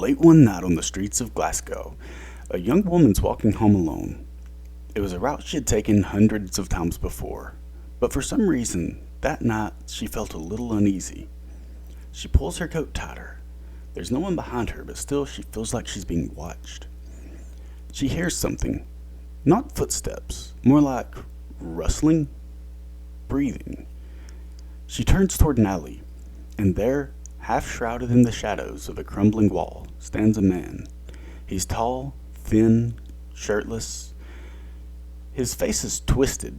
Late one night on the streets of Glasgow, a young woman's walking home alone. It was a route she had taken hundreds of times before, but for some reason, that night she felt a little uneasy. She pulls her coat tighter. There's no one behind her, but still she feels like she's being watched. She hears something, not footsteps, more like rustling, breathing. She turns toward an alley, and there, half shrouded in the shadows of a crumbling wall, stands a man. He's tall, thin, shirtless. His face is twisted.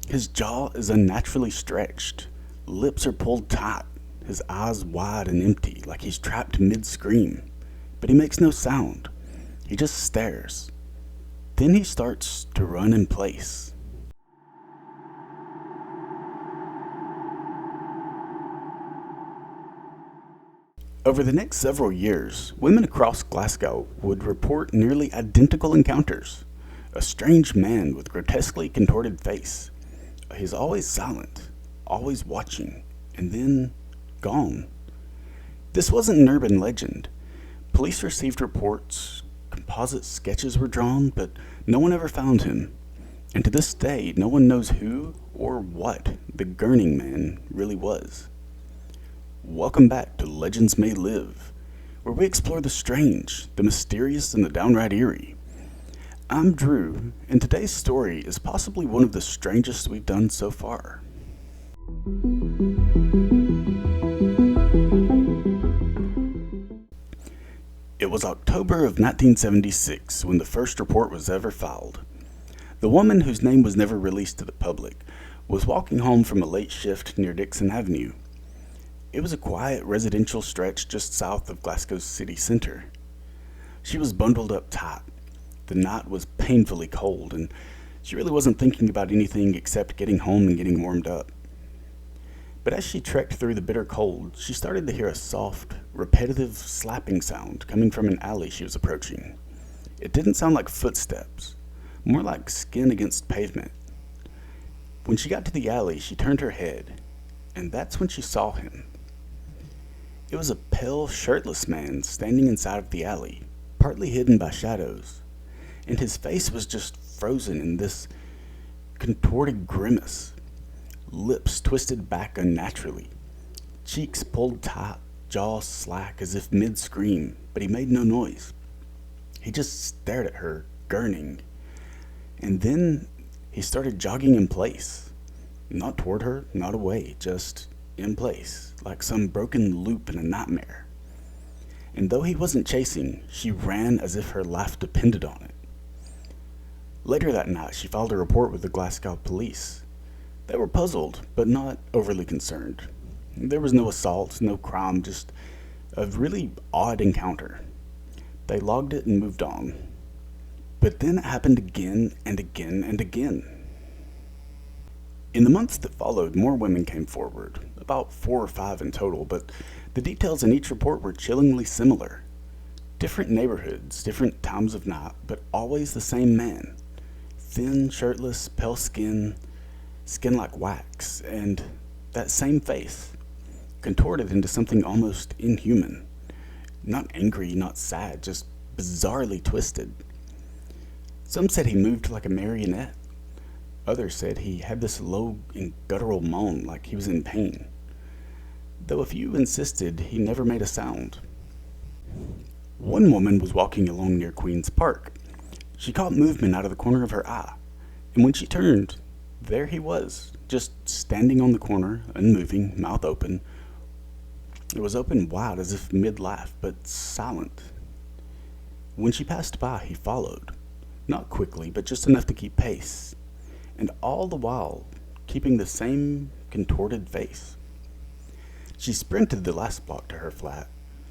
His jaw is unnaturally stretched. Lips are pulled tight. His eyes wide and empty, like he's trapped mid-scream. But he makes no sound. He just stares. Then he starts to run in place. Over the next several years, women across Glasgow would report nearly identical encounters. A strange man with grotesquely contorted face. He's always silent, always watching, and then gone. This wasn't an urban legend. Police received reports, composite sketches were drawn, but no one ever found him. And to this day, no one knows who or what the Gurning Man really was. Welcome back to Legends May Live, where we explore the strange, the mysterious, and the downright eerie. I'm Drew, and today's story is possibly one of the strangest we've done so far. It was October of 1976 when the first report was ever filed. The woman, whose name was never released to the public, was walking home from a late shift near Dixon Avenue. It was a quiet residential stretch just south of Glasgow's city centre. She was bundled up tight. The night was painfully cold, and she really wasn't thinking about anything except getting home and getting warmed up. But as she trekked through the bitter cold, she started to hear a soft, repetitive slapping sound coming from an alley she was approaching. It didn't sound like footsteps, more like skin against pavement. When she got to the alley, she turned her head, and that's when she saw him. It was a pale, shirtless man standing inside of the alley, partly hidden by shadows, and his face was just frozen in this contorted grimace. Lips twisted back unnaturally, cheeks pulled tight, jaw slack as if mid-scream, but he made no noise. He just stared at her, gurning, and then he started jogging in place. Not toward her, not away, just in place, like some broken loop in a nightmare. And though he wasn't chasing, she ran as if her life depended on it. Later that night, she filed a report with the Glasgow police. They were puzzled, but not overly concerned. There was no assault, no crime, just a really odd encounter. They logged it and moved on. But then it happened again and again and again. In the months that followed, more women came forward, about 4 or 5 in total, but the details in each report were chillingly similar. Different neighborhoods, different times of night, but always the same man. Thin, shirtless, pale skin like wax, and that same face, contorted into something almost inhuman. Not angry, not sad, just bizarrely twisted. Some said he moved like a marionette. Others said he had this low and guttural moan like he was in pain, though a few insisted he never made a sound. One woman was walking along near Queen's Park. She caught movement out of the corner of her eye, and when she turned, there he was, just standing on the corner, unmoving, mouth open. It was open wide as if mid-laugh, but silent. When she passed by, he followed, not quickly, but just enough to keep pace, and all the while keeping the same contorted face. She sprinted the last block to her flat.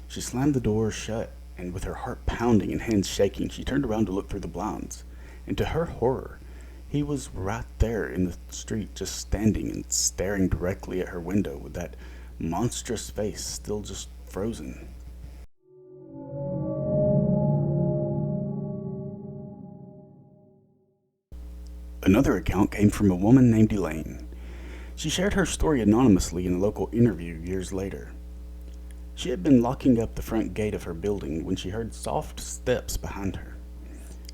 She slammed the door shut, and with her heart pounding and hands shaking, she turned around to look through the blinds, and to her horror, he was right there in the street, just standing and staring directly at her window with that monstrous face still just frozen. Another account came from a woman named Elaine. She shared her story anonymously in a local interview years later. She had been locking up the front gate of her building when she heard soft steps behind her.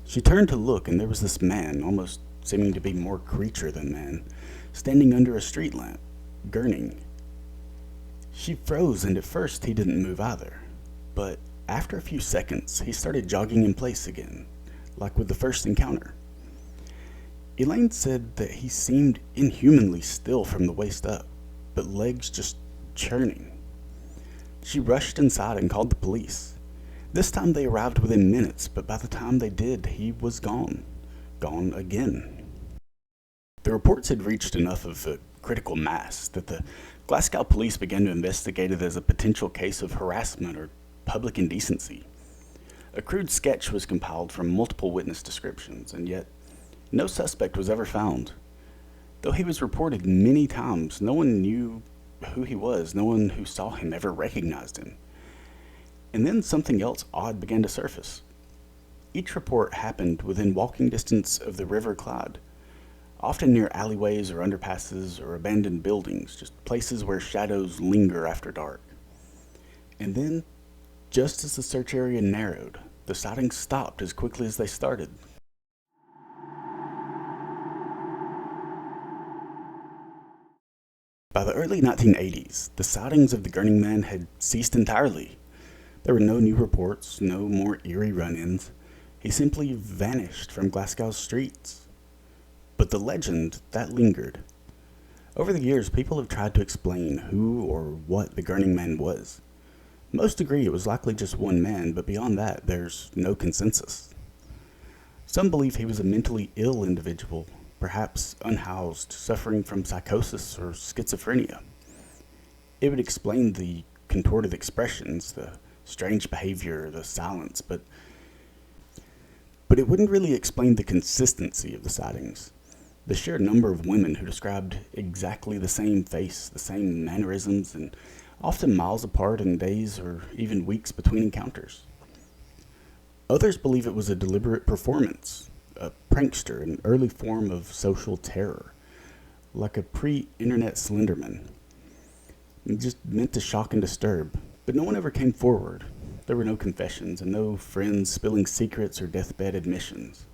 She turned to look, and there was this man, almost seeming to be more creature than man, standing under a street lamp, gurning. She froze, and at first he didn't move either. But after a few seconds, he started jogging in place again, like with the first encounter. Elaine said that he seemed inhumanly still from the waist up, but legs just churning. She rushed inside and called the police. This time they arrived within minutes, but by the time they did, he was gone. Gone again. The reports had reached enough of a critical mass that the Glasgow police began to investigate it as a potential case of harassment or public indecency. A crude sketch was compiled from multiple witness descriptions, and yet no suspect was ever found. Though he was reported many times, no one knew who he was. No one who saw him ever recognized him. And then something else odd began to surface. Each report happened within walking distance of the River Clyde, often near alleyways or underpasses or abandoned buildings, just places where shadows linger after dark. And then, just as the search area narrowed, the sightings stopped as quickly as they started. By the early 1980s, the sightings of the Gurning Man had ceased entirely. There were no new reports, no more eerie run-ins. He simply vanished from Glasgow's streets. But the legend, that lingered. Over the years, people have tried to explain who or what the Gurning Man was. Most agree it was likely just one man, but beyond that, there's no consensus. Some believe he was a mentally ill individual, perhaps unhoused, suffering from psychosis or schizophrenia. It would explain the contorted expressions, the strange behavior, the silence, but it wouldn't really explain the consistency of the sightings. The sheer number of women who described exactly the same face, the same mannerisms, and often miles apart in days or even weeks between encounters. Others believe it was a deliberate performance, a prankster, an early form of social terror, like a pre-internet Slenderman. Just meant to shock and disturb, but no one ever came forward. There were no confessions and no friends spilling secrets or deathbed admissions.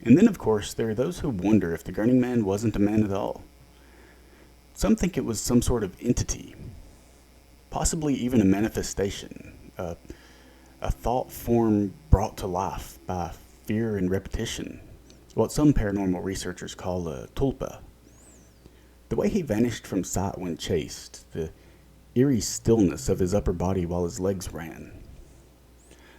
And then, of course, there are those who wonder if the Gurning Man wasn't a man at all. Some think it was some sort of entity, possibly even a manifestation, a thought form brought to life by fear and repetition, what some paranormal researchers call a tulpa. The way he vanished from sight when chased, the eerie stillness of his upper body while his legs ran.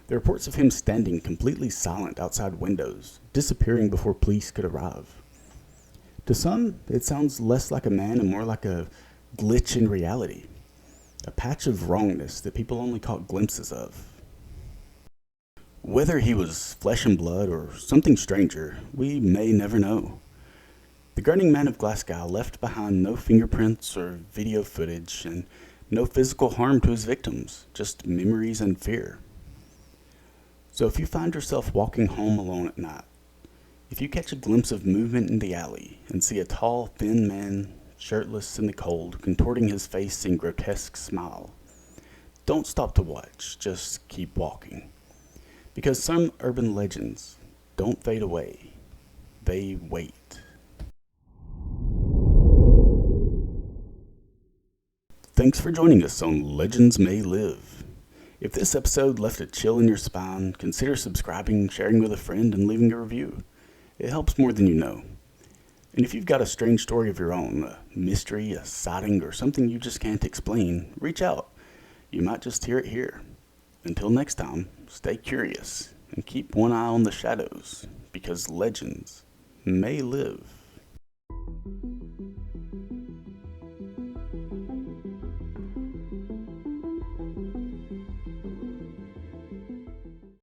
The reports of him standing completely silent outside windows, disappearing before police could arrive. To some, it sounds less like a man and more like a glitch in reality, a patch of wrongness that people only caught glimpses of. Whether he was flesh and blood or something stranger, we may never know. The Gurning Man of Glasgow left behind no fingerprints or video footage and no physical harm to his victims, just memories and fear. So if you find yourself walking home alone at night, if you catch a glimpse of movement in the alley and see a tall, thin man, shirtless in the cold, contorting his face in grotesque smile, don't stop to watch, just keep walking. Because some urban legends don't fade away, they wait. Thanks for joining us on Legends May Live. If this episode left a chill in your spine, consider subscribing, sharing with a friend, and leaving a review. It helps more than you know. And if you've got a strange story of your own, a mystery, a sighting, or something you just can't explain, reach out. You might just hear it here. Until next time, stay curious and keep one eye on the shadows, because legends may live.